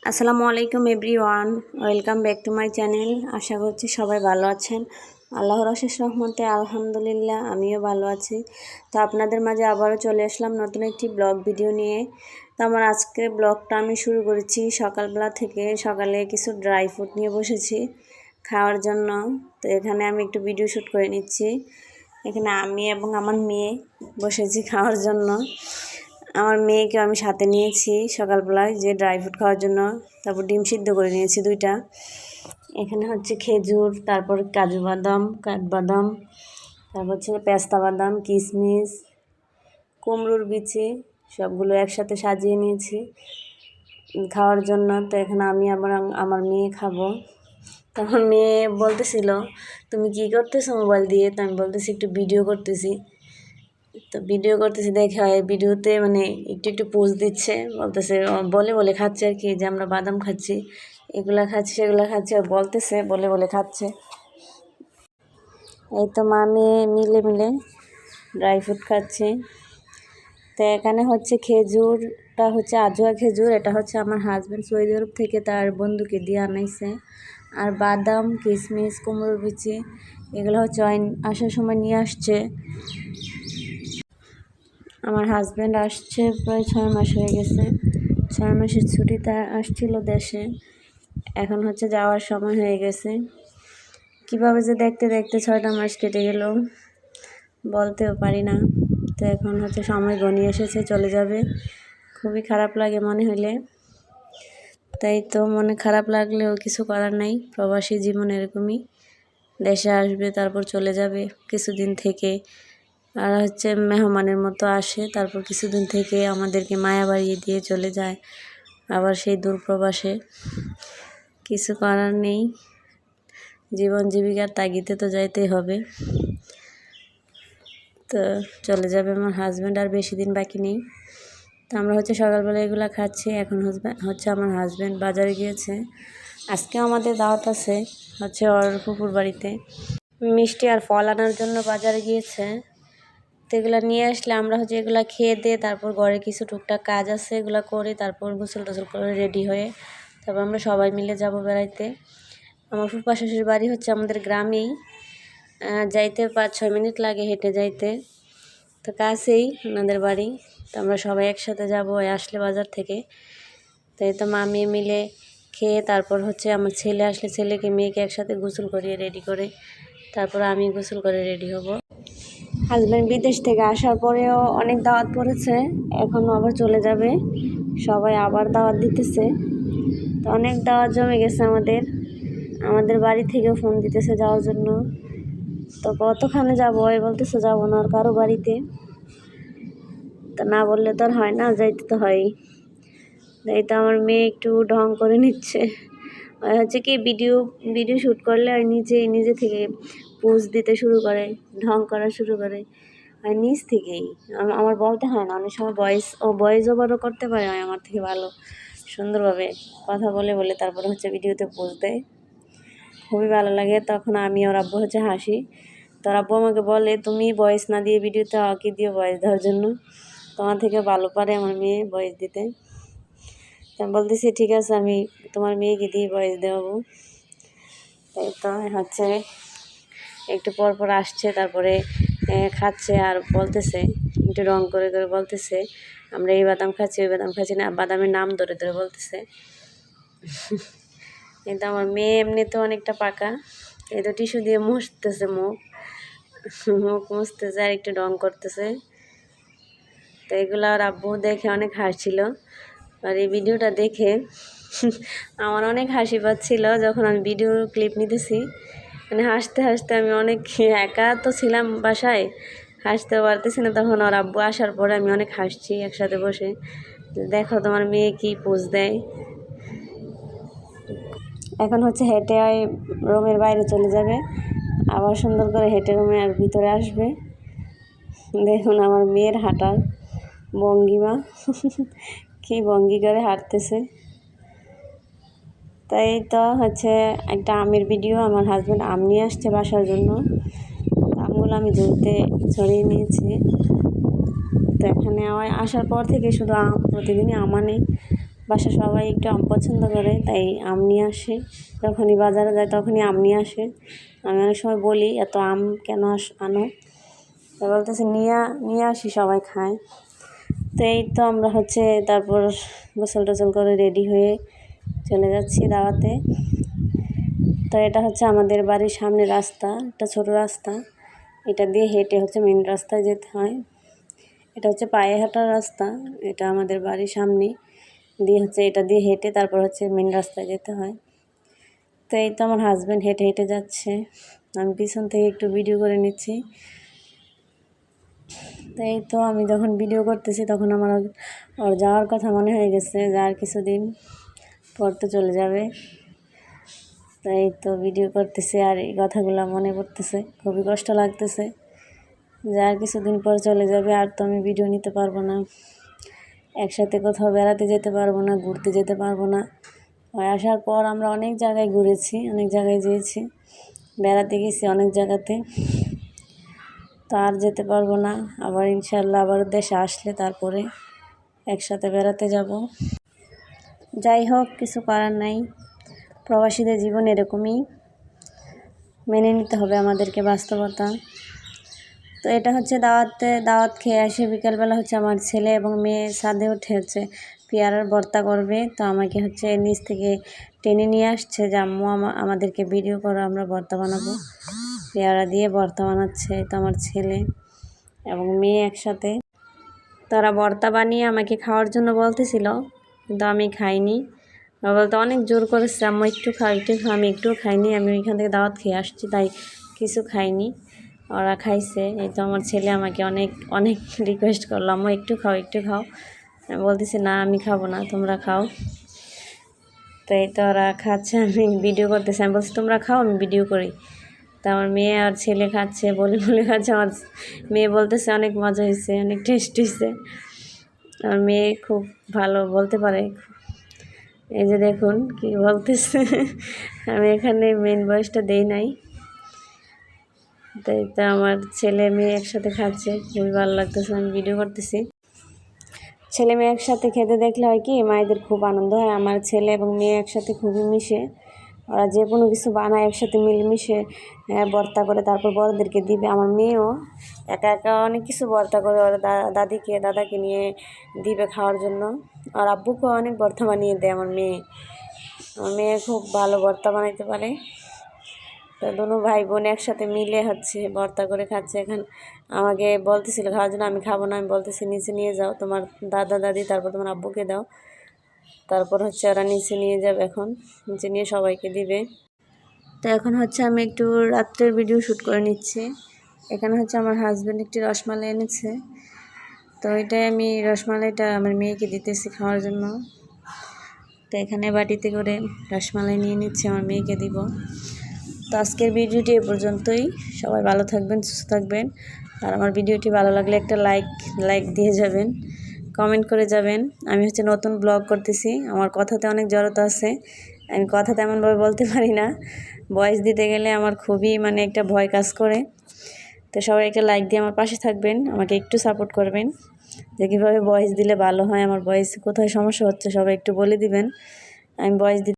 আসসালামু আলাইকুম everyone, welcome back to my channel. আশা করছি সবাই ভালো আছেন। আল্লাহর অশেষ রহমতে আলহামদুলিল্লাহ আমিও ভালো আছি। তো আপনাদের মাঝে আবারও চলে আসলাম নতুন একটি ব্লগ ভিডিও নিয়ে। তো আমার আজকের ব্লগটা আমি শুরু করেছি সকালবেলা থেকে। সকালে কিছু ড্রাই ফ্রুট নিয়ে বসেছি খাওয়ার জন্য। তো এখানে আমি একটু ভিডিও শ্যুট করে নিচ্ছি। এখানে আমি এবং আমার মেয়ে বসেছি খাওয়ার জন্য। আমার মেয়েকে আমি সাথে নিয়েছি সকালবেলায় যে ড্রাই ফ্রুট খাওয়ার জন্য। তারপর ডিম সিদ্ধ করে নিয়েছি 2টা। এখানে হচ্ছে খেজুর, তারপর কাজু বাদাম, কাঠবাদাম, তারপর হচ্ছে পেস্তা বাদাম, কিশমিশ, কুমড়োর বিচি সবগুলো একসাথে সাজিয়ে নিয়েছি খাওয়ার জন্য। তো এখানে আমি আবার আমার মেয়ে খাবো। তখন মেয়ে বলতেছিল, তুমি কি করতেছো মোবাইল দিয়ে? তো আমি বলতেছি একটু ভিডিও করতেছি। তো ভিডিও করতেছি দেখে ভিডিওতে মানে একটু একটু পোজ দিচ্ছে, বলতেছে বলে বলে খাচ্ছে আর কি, যে আমরা বাদাম খাচ্ছি, এগুলা খাচ্ছি সেগুলা খাচ্ছি, বলতেছে বলে বলে খাচ্ছে। এই তো মা মেয়ে মিলে মিলে ড্রাই ফ্রুট খাচ্ছি। তো এখানে হচ্ছে খেজুরটা হচ্ছে আজোয়া খেজুর, এটা হচ্ছে আমার হাজব্যান্ড সৌদি আরব থেকে তার বন্ধুকে দিয়ে আনাইছে। আর বাদাম, কিশমিশ, কুমড়োর বিচি এগুলো হচ্ছে আসার সময় নিয়ে আসছে। আমার হাজব্যান্ড আসছে প্রায় 6 মাস হয়ে গেছে। 6 মাসের ছুটিতে আসছিল দেশে, এখন হচ্ছে যাওয়ার সময় হয়ে গেছে। কীভাবে যে দেখতে দেখতে 6টা মাস কেটে গেল বলতেও পারি না। তো এখন হচ্ছে সময় ঘনিয়ে এসেছে, চলে যাবে। খুবই খারাপ লাগে মনে হলে। তাই তো মনে খারাপ লাগলেও কিছু করার নাই, প্রবাসী জীবন এরকমই। দেশে আসবে তারপর চলে যাবে কিছুদিন থেকে, আর হচ্ছে মেহমানের মতো আসে, তারপর কিছুদিন থেকে আমাদেরকে মায়া বাড়িয়ে দিয়ে চলে যায় আবার সেই দূর প্রবাসে। কিছু করার নেই, জীবন জীবিকার তাগিদে তো যাইতেই হবে। তো চলে যাবে আমার হাজব্যান্ড, আর বেশি দিন বাকি নেই। তো আমরা হচ্ছে সকালবেলা এগুলো খাচ্ছি। এখন হচ্ছে আমার হাজব্যান্ড বাজারে গিয়েছে। আজকে আমাদের দাওয়াত আছে হচ্ছে ওর ফুপুর বাড়িতে, মিষ্টি আর ফল আনার জন্য বাজারে গিয়েছে। তো এগুলো নিয়ে আসলে আমরা হচ্ছে এগুলো খেয়ে দিয়ে তারপর ঘরে কিছু টুকটাক কাজ আছে এগুলো করে তারপর গোসল টোসল করে রেডি হয়ে তারপর আমরা সবাই মিলে যাব বেড়াইতে। আমার ফুফা শ্বশুর বাড়ি হচ্ছে আমাদের গ্রামেই, যাইতে 5-6 মিনিট লাগে হেঁটে যাইতে। তো কাছেই ওনাদের বাড়ি। তো আমরা সবাই একসাথে যাবো আসলে বাজার থেকে। তাই তো মা মেয়ে মিলে খেয়ে তারপর হচ্ছে আমার ছেলে আসলে ছেলেকে মেয়েকে একসাথে গোসল করিয়ে রেডি করে তারপর আমি গোসল করে রেডি হব। হাজব্যান্ড বিদেশ থেকে আসার পরেও অনেক দাওয়াত পড়েছে, এখনও আবার চলে যাবে। সবাই আবার দাওয়াত দিতেছে। তো অনেক দাওয়াত জমে গেছে আমাদের বাড়ি থেকেও ফোন দিতেছে যাওয়ার জন্য। তো কতখানে যাবো, বলতেছে যাবো না আর কারো বাড়িতে। তো না বললে তো আর হয় না, যাইতে তো হয়ই। তাই তো আমার মেয়ে একটু ঢং করে নিচ্ছে। হচ্ছে কি ভিডিও শ্যুট করলে আর নিজে থেকে পোজ দিতে শুরু করে, ঢং করা শুরু করে, আর নিজ থেকেই। আমার বলতে হয় না, অনেক সময় ভয়েস ওভারও করতে পারে আমার থেকে ভালো, সুন্দরভাবে কথা বলে বলে তারপরে হচ্ছে ভিডিওতে পোজ দেয়। খুবই ভালো লাগে। তখন আমি ওর আব্বু হচ্ছে হাসি। তোর আব্বু আমাকে বলে, তুমি ভয়েস না দিয়ে ভিডিওতে আমাকে দিয়ে ভয়েস দেওয়ার জন্য, তোমার থেকে ভালো পারে আমার মেয়ে ভয়েস দিতে। আমি বলতেছি ঠিক আছে, আমি তোমার মেয়েকে দিয়ে ভয়েস দেওয়াবো। তাই তো হচ্ছে একটু পর পর আসছে, তারপরে খাচ্ছে আর বলতেছে, একটু রং করে করে বলতেছে আমরা এই বাদাম খাচ্ছি ওই বাদাম খাচ্ছি, না বাদামের নাম ধরে ধরে বলতেছে। কিন্তু আমার মেয়ে এমনিতে অনেকটা পাকা। এই তো টিস্যু দিয়ে মুছতেছে মুখ মুছতেছে আর একটু রং করতেছে। তো এগুলো আর আব্বু দেখে অনেক হাসছিল। আর এই ভিডিওটা দেখে আমার অনেক হাসি পাচ্ছিল যখন আমি ভিডিও ক্লিপ নিতেছি। মানে হাসতে হাসতে আমি অনেক একা তো ছিলাম বাসায়, হাসতে পারতেছি না। তখন ওর আব্বু আসার পরে আমি অনেক হাসছি একসাথে বসে। দেখো তোমার মেয়ে কি পোজ দেয়। এখন হচ্ছে হেঁটে রুমের বাইরে চলে যাবে, আবার সুন্দর করে হেঁটে রুমে আর ভিতরে আসবে। দেখুন আমার মেয়ের হাঁটার ভঙ্গিমা, কি ভঙ্গি করে হাঁটতেছে। তাই তো হচ্ছে একটা আমের ভিডিও, আমার হাজব্যান্ড আম নিয়ে আসছে বাসার জন্য। আমগুলো আমি ঝুড়িতে ছড়িয়ে নিয়েছি। তো এখানে আসার পর থেকে শুধু আম, প্রতিদিনই আম আনে। বাসা সবাই একটু আম পছন্দ করে, তাই আম নিয়ে আসে। যখনই বাজারে যায় তখনই আম নিয়ে আসে। আমি অনেক সময় বলি এত আম কেন আনো, তা বলতেছে নিয়ে আসি, সবাই খায়। তো এই তো আমরা তারপর গোসল টোসল করে রেডি হয়ে চলে যাচ্ছি দাওয়াতে। তো এটা আমাদের বাড়ির সামনে রাস্তা, একটা ছোট রাস্তা। এটা দিয়ে হেঁটে মেন রাস্তায় যেতে হয়। এটা পায়ে হাঁটার রাস্তা। এটা আমাদের বাড়ির সামনে দিয়ে এটা দিয়ে হেঁটে তারপর মেন রাস্তায় যেতে হয়। তো এই তো আমার হাজব্যান্ড হেঁটে হেঁটে যাচ্ছে, আমি পিছন থেকে একটু ভিডিও করে নিচ্ছি। তো এই তো আমি যখন ভিডিও করতেছি তখন আমার ওর যাওয়ার কথা মনে হয়ে গেছে, যার কিছুদিন পর তো চলে যাবে। তাই তো ভিডিও করতেছি আর এই কথাগুলো মনে পড়তেছে, খুবই কষ্ট লাগতেছে যে আর কিছুদিন পর চলে যাবে, আর তো আমি ভিডিও নিতে পারবো না, একসাথে কোথাও বেড়াতে যেতে পারবো না, ঘুরতে যেতে পারবো না। আসার পর আমরা অনেক জায়গায় ঘুরেছি, অনেক জায়গায় যেয়েছি, বেড়াতে গেছি অনেক জায়গাতে। তো আর যেতে পারবো না, আবার ইনশাল্লাহ আবার দেশে আসলে তারপরে একসাথে বেড়াতে যাব। যাই হোক, কিছু করার নাই, প্রবাসীদের জীবন এরকমই, মেনে নিতে হবে আমাদেরকে বাস্তবতা। তো এটা দাওয়াত খেয়ে আসে বিকালবেলা আমার ছেলে এবং মেয়ে ছাদে উঠে পেয়ারার ভর্তা করবে। তো আমাকে নিচ থেকে টেনে নিয়ে আসছে যে আম্মু আমাদেরকে ভিডিও করো, আমরা ভর্তা বানাবো। পেয়ারা দিয়ে ভর্তা বানাচ্ছে তো আমার ছেলে এবং মেয়ে একসাথে। তারা ভর্তা বানিয়ে আমাকে খাওয়ার জন্য বলতেছিল, কিন্তু আমি খাইনি। বলতে অনেক জোর করেছে, আম্মু একটু খাও একটু খাও, আমি একটু খাইনি। আমি ওইখান থেকে দাওয়াত খেয়ে আসছি, তাই কিছু খাইনি, ওরা খাইছে। এই তো আমার ছেলে আমাকে অনেক অনেক রিকোয়েস্ট করলো, আম্মু একটু খাও একটু খাও। আমি বলতেছি না, আমি খাবো না, তোমরা খাও। তো এই তো ওরা খাচ্ছে, আমি ভিডিও করতেছি। আমি বলছি তোমরা খাও, আমি ভিডিও করি। তা আমার মেয়ে আর ছেলে খাচ্ছে, বলে খাচ্ছে। আমার মেয়ে বলতেছে অনেক মজা হয়েছে, অনেক টেস্ট হয়েছে। আমার মেয়ে খুব ভালো বলতে পারে। এই যে দেখুন কি বলতেছে, আমি এখানে মেন ভয়েসটা দেই নাই। তাই তো আমার ছেলে মেয়ে একসাথে খাচ্ছে, খুবই ভালো লাগতেছে, আমি ভিডিও করতেছি। ছেলে মেয়ে একসাথে খেতে দেখলে হয় কি, মায়েদের খুব আনন্দ হয়। আমার ছেলে এবং মেয়ে একসাথে খুবই মিশে, ওরা যে কোনো কিছু বানায় একসাথে মিলেমিশে ভর্তা করে তারপর বড়দেরকে দিবে। আমার মেয়েও একা একা অনেক কিছু ভর্তা করে ওরা দাদাকে নিয়ে দিবে খাওয়ার জন্য। আর আব্বুকেও অনেক ভর্তা বানিয়ে দেয় আমার মেয়ে খুব ভালো ভর্তা বানাইতে পারে। তো দোনো ভাই বোন একসাথে মিলে ভর্তা করে খাচ্ছে। এখন আমাকে বলতেছিল খাওয়ার জন্য, আমি খাবো না, আমি বলতেছি নিচে নিয়ে যাও তোমার দাদা দাদি, তারপর তোমার আব্বুকে দাও, তারপর ওরা নিচে নিয়ে যাবে, এখন নিচে নিয়ে সবাইকে দিবে। তো এখন আমি একটু রাত্রের ভিডিও শ্যুট করে নিচ্ছি। এখানে আমার হাজব্যান্ড একটি রসমালাই এনেছে, তো এটাই আমি রসমালাইটা আমার মেয়েকে দিতেছি খাওয়ার জন্য। তো এখানে বাটিতে করে রসমালাই নিয়ে নিচ্ছি, আমার মেয়েকে দিব। তো আজকের ভিডিওটি এ পর্যন্তই। সবাই ভালো থাকবেন, সুস্থ থাকবেন। আর আমার ভিডিওটি ভালো লাগলে একটা লাইক দিয়ে যাবেন, কমেন্ট করে যাবেন। আমি নতুন ব্লগ করতেছি, আমার কথাতে অনেক জড়তা আছে, আমি কথা তেমনভাবে বলতে পারি না। ভয়েস দিতে গেলে আমার খুবই একটা ভয় কাজ করে। তো সবাই একটা লাইক দিয়ে আমার পাশে থাকবেন, আমাকে একটু সাপোর্ট করবেন যে কীভাবে ভয়েস দিলে ভালো হয়। আমার ভয়েস কোথায় সমস্যা হচ্ছে সবাই একটু বলে দিবেন, আমি ভয়েস